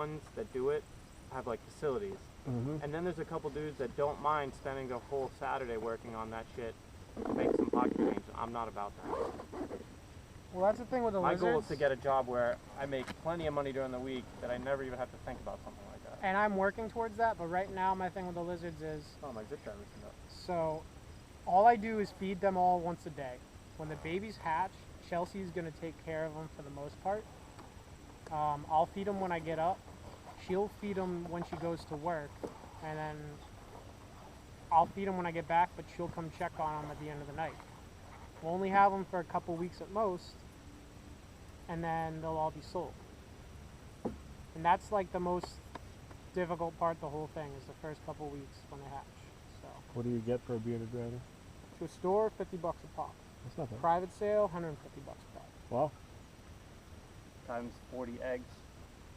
ones that do it have like facilities. And then there's a couple dudes that don't mind spending the whole Saturday working on that shit to make some pocket change. I'm not about that. Well, that's the thing with the My lizards. goal is to get a job where I make plenty of money during the week that I never even have to think about something like that. And I'm working towards that, but right now my thing with the lizards is... Oh, my zip drive loosened up. So, all I do is feed them all once a day. When the babies hatch, Chelsea's going to take care of them for the most part. I'll feed them when I get up. She'll feed them when she goes to work. And then I'll feed them when I get back, but she'll come check on them at the end of the night. We'll only have them for a couple weeks at most, and then they'll all be sold. And that's like the most difficult part of the whole thing, is the first couple weeks when they hatch. So, what do you get for a bearded rabbit? to a store, $50 a pop. That's not bad. Private sale, $150 a pop. Wow. Times 40 eggs.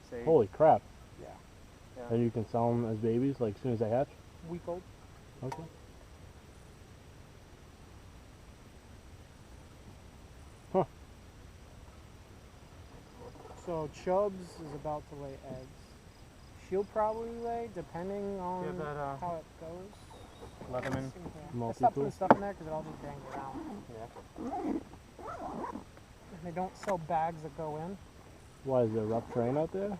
Say, Holy crap. Yeah. And you can sell them as babies, like as soon as they hatch? Week old. Okay. Huh. So Chubbs is about to lay eggs. She'll probably lay, depending on that, how it goes. Leatherman. I stopped putting stuff in there because it all just bangs around. Yeah. And they don't sell bags that go in. Why, is there a rough terrain out there?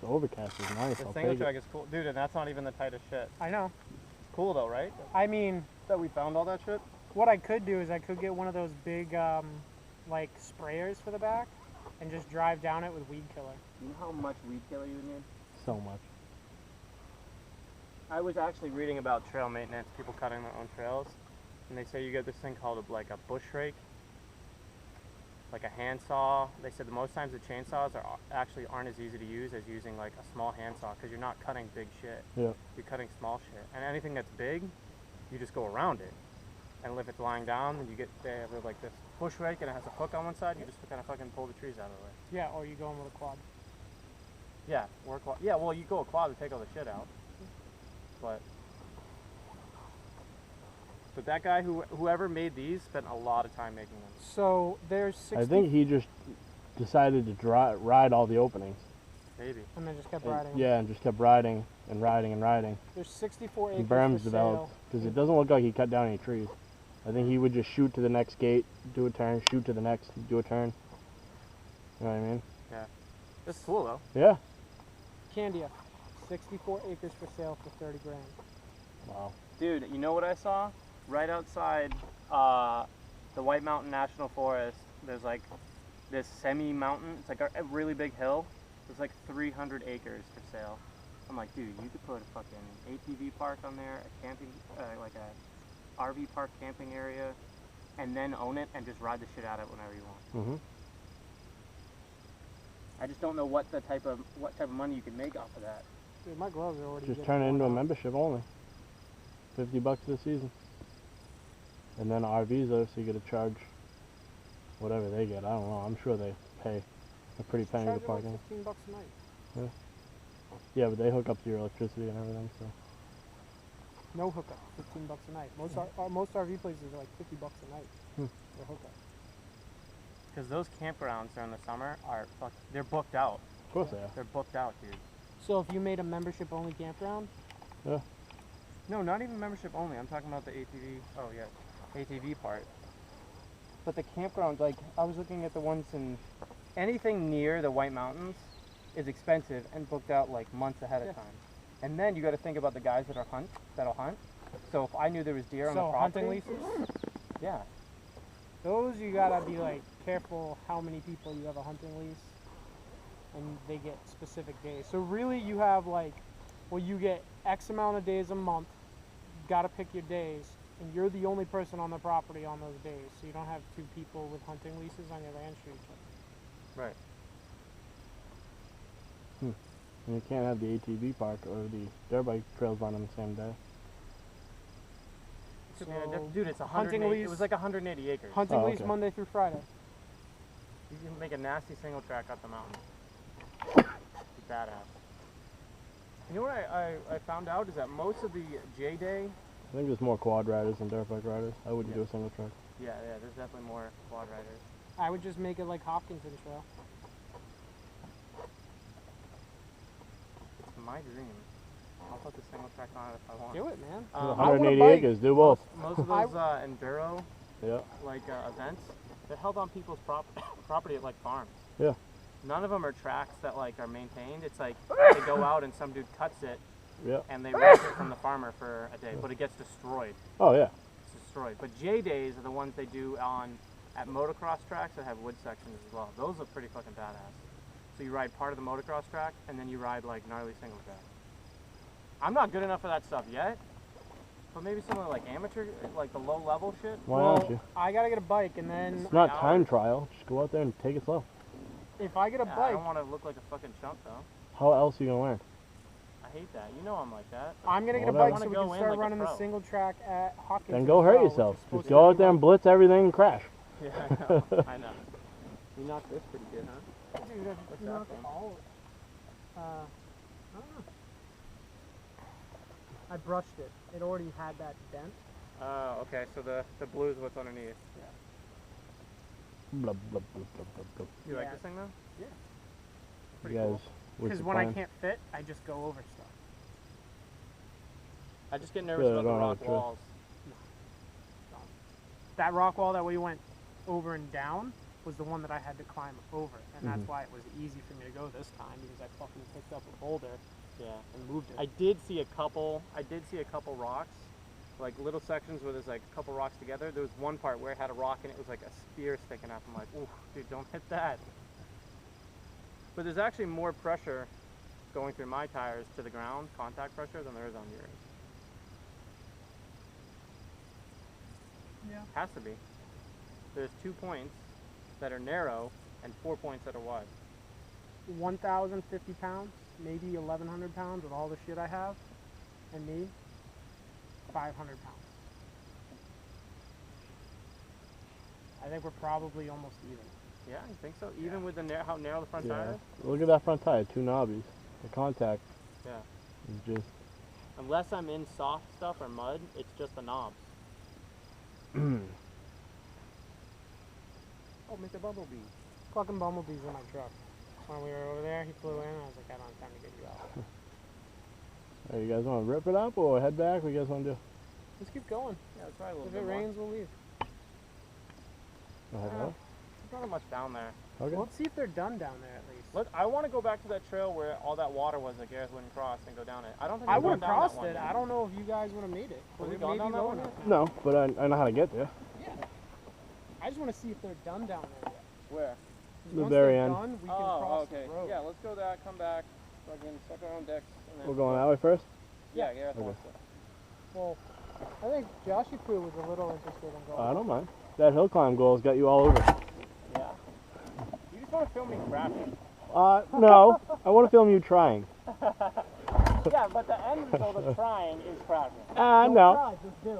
The overcast is nice. The I'll single take track it. is cool. Dude, and that's not even the tightest shit. I know. It's cool though, right? I mean, That we found all that shit? what I could do is I could get one of those big, like, sprayers for the back and just drive down it with weed killer. You know how much weed killer you would need? So much. I was actually reading about trail maintenance, people cutting their own trails, and they say you get this thing called like a bush rake, like a handsaw. They said the most times the chainsaws actually aren't as easy to use as using like a small handsaw, because you're not cutting big shit. Yeah. You're cutting small shit, and anything that's big, you just go around it. And if it's lying down, then they have like this bush rake and it has a hook on one side. You just kind of fucking pull the trees out of the way. Yeah, or you go in with a quad. Yeah, or a quad. Yeah, well, you go a quad to take all the shit out. But that guy, whoever made these, spent a lot of time making them. So there's 60... I think he just decided to ride all the openings. Maybe. And then just kept riding. Yeah, and just kept riding and riding and riding. There's 64 acres And berms for developed, sale. because it doesn't look like he cut down any trees. I think he would just shoot to the next gate, do a turn, shoot to the next, do a turn. You know what I mean? Yeah. It's cool though. Yeah. Candia, 64 acres for sale for 30 grand. Wow. Dude, you know what I saw? Right outside the White Mountain National Forest, there's like this semi-mountain. It's like a really big hill. There's like 300 acres for sale. I'm like, dude, you could put a fucking ATV park on there, a camping, like a RV park camping area, and then own it and just ride the shit out of it whenever you want. I just don't know what type of money you can make off of that. Dude, my gloves are already... Just turn it into a membership only. $50 this season. And then RVs though, so you get to charge whatever they get. I don't know. I'm sure they pay a pretty penny to park in. Like $15 a night. Yeah. Yeah, but they hook up to your electricity and everything, so. No hookup, $15 a night. Most RV places are like $50 a night for hookup. Because those campgrounds during the summer are they're booked out. Of course they are. They're booked out, dude. So if you made a membership only campground? Yeah. No, not even membership only. I'm talking about the ATV. Oh yeah, ATV part. But the campgrounds, like I was looking at the ones in anything near the White Mountains, is expensive and booked out like months ahead of time. And then you got to think about the guys that'll hunt. So if I knew there was deer on the property. Hunting leases? Yeah. Those you gotta be like careful how many people you have a hunting lease, and they get specific days. So really you have like, well, you get X amount of days a month, gotta pick your days, and you're the only person on the property on those days. So you don't have two people with hunting leases on your land for each other. Right. And you can't have the ATV park or the dirt bike trails on the same day. So Dude, it's hunting 180. lease. It was like 180 acres. Hunting Oh, lease okay. Monday through Friday. You can make a nasty single track up the mountain. It's badass. You know what I found out is that most of the J-Day... I think there's more quad riders than dirt bike riders. I wouldn't do a single track. Yeah, there's definitely more quad riders. I would just make it like Hopkinton Trail. It's my dream. I'll put the single track on it if I want. Do it, man. There's I want a 180 bike. acres. Do both. Most of those enduro Yeah. events, they're held on people's property at like farms. Yeah. None of them are tracks that like are maintained. It's like they go out and some dude cuts it Yeah. and they rent it from the farmer for a day, but it gets destroyed. Oh yeah. It's destroyed. But J days are the ones they do at motocross tracks that have wood sections as well. Those look pretty fucking badass. So you ride part of the motocross track and then you ride like gnarly single track. I'm not good enough for that stuff yet. But maybe some of the like amateur, like the low level shit. Why aren't you? I gotta get a bike, and then It's not time trial. Just go out there and take it slow. if I get a Yeah, I bike, don't want to look like a fucking chump though. How else are you gonna learn? I hate that. You know I'm like that. I'm gonna get a Whatever. bike so we I can wanna go start in like a running the pro. single track at Hawkins. Then go hurt yourself. Just go out there and blitz everything and crash. Yeah, I know. I know. You knocked this pretty good, huh? Dude, What's I that knocked from? all. I don't know. I brushed it. It already had that dent. Oh, okay. So the blue is what's underneath. Blah, blah, blah, blah, blah, blah. You like Yeah. this thing though? Yeah. Pretty You guys, cool. what's Because the when I plan? can't fit, I just go over stuff. I just get nervous Good, I about the don't have rock a choice. walls. That rock wall that we went over and down was the one that I had to climb over, and that's Mhm. why it was easy for me to go this time because I fucking picked up a boulder Yeah. and moved it. I did see a couple rocks, like little sections where there's like a couple rocks together. There was one part where it had a rock and it was like a spear sticking up. I'm like, ooh, dude, don't hit that. But there's actually more pressure going through my tires to the ground, contact pressure, than there is on yours. Yeah. Has to be. There's 2 points that are narrow and 4 points that are wide. 1,050 pounds, maybe 1,100 pounds with all the shit I have, and me, 500 pounds. I think we're probably almost even. Yeah, you think so? Even with the how narrow the front tire Yeah. is? Look at that front tire, 2 knobbies. The contact Yeah. is just. Unless I'm in soft stuff or mud, it's just the knobs. Oh, Mr. Bumblebee. Fucking bumblebees in my truck. When we were over there, he flew in, and I was like, I don't have time to get you out. Hey, you guys want to rip it up or head back? What you guys want to do? Let's keep going. Yeah, let's try a little If bit it more. rains, we'll leave. Wanna head Yeah. out? There's not much down there. Okay. Let's see if they're done down there at least. I want to go back to that trail where all that water was that Gareth wouldn't cross and go down it. I don't think I we've would have gone down that crossed one it. yet. I don't know if you guys would have made it. Have we Or gone maybe down that low one enough yet? now. No, but I know how to get there. Yeah. I just want to see if they're done down there yet. Where? 'Cause The once very they're end. done, we can cross okay. the road. Yeah, let's go that, come back, fucking suck our own dicks. And then We're going that way first? Yeah, Gareth Okay. wants to. Well, I think Joshy Poo was a little interested in going. I don't mind. That hill climb goal's got you all over. Yeah. You just want to film me crashing. No. I want to film you trying. Yeah, but the end result of trying is crashing. Don't No. try, just do.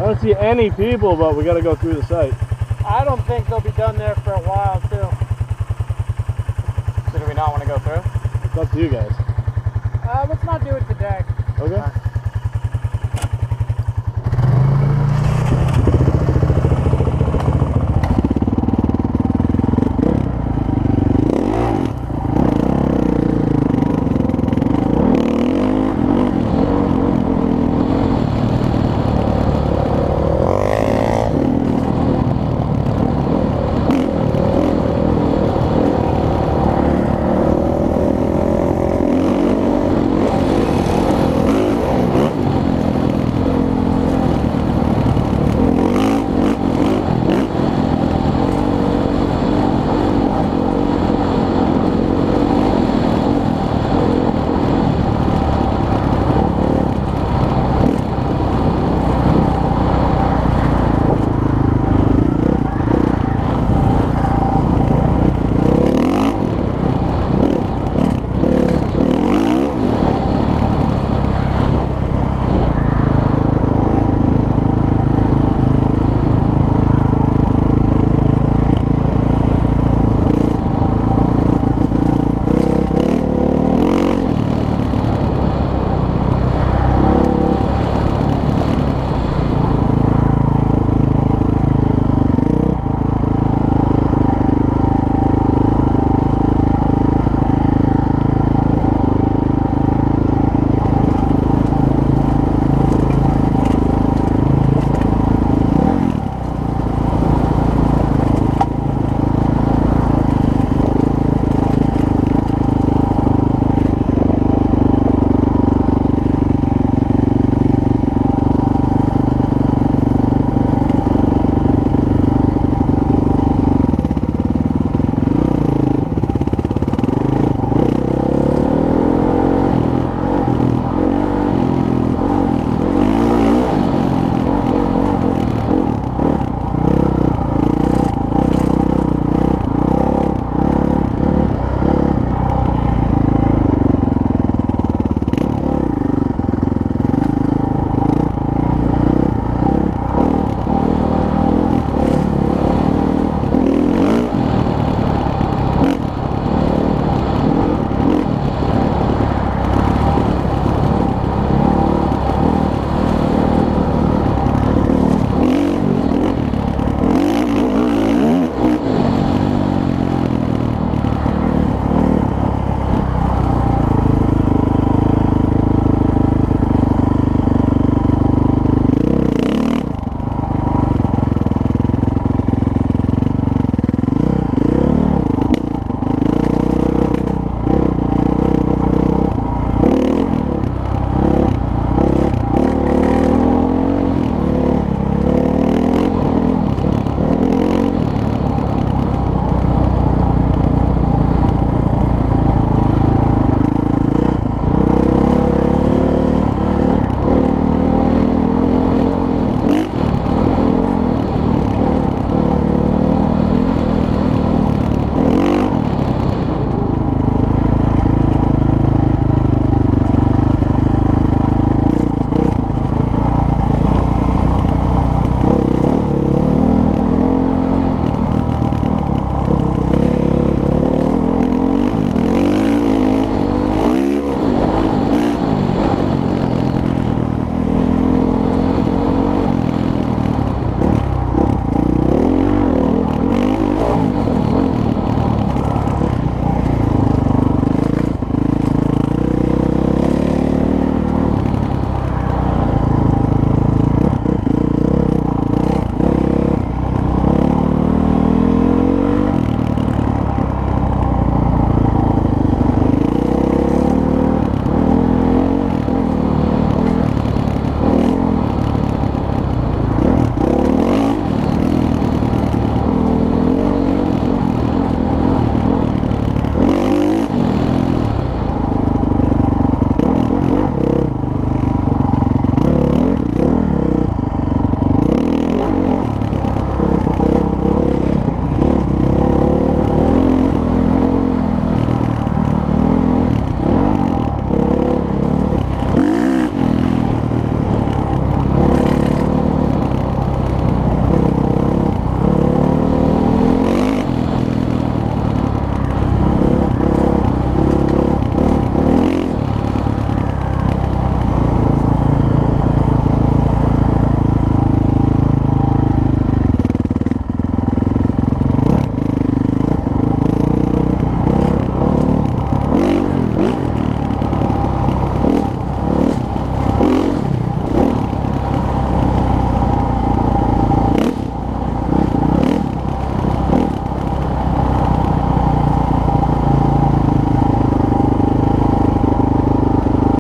don't see any people, but we gotta go through the site. I don't think they'll be done there for a while too. So do we not want to go through? It's up to you guys. Let's not do it today. Okay.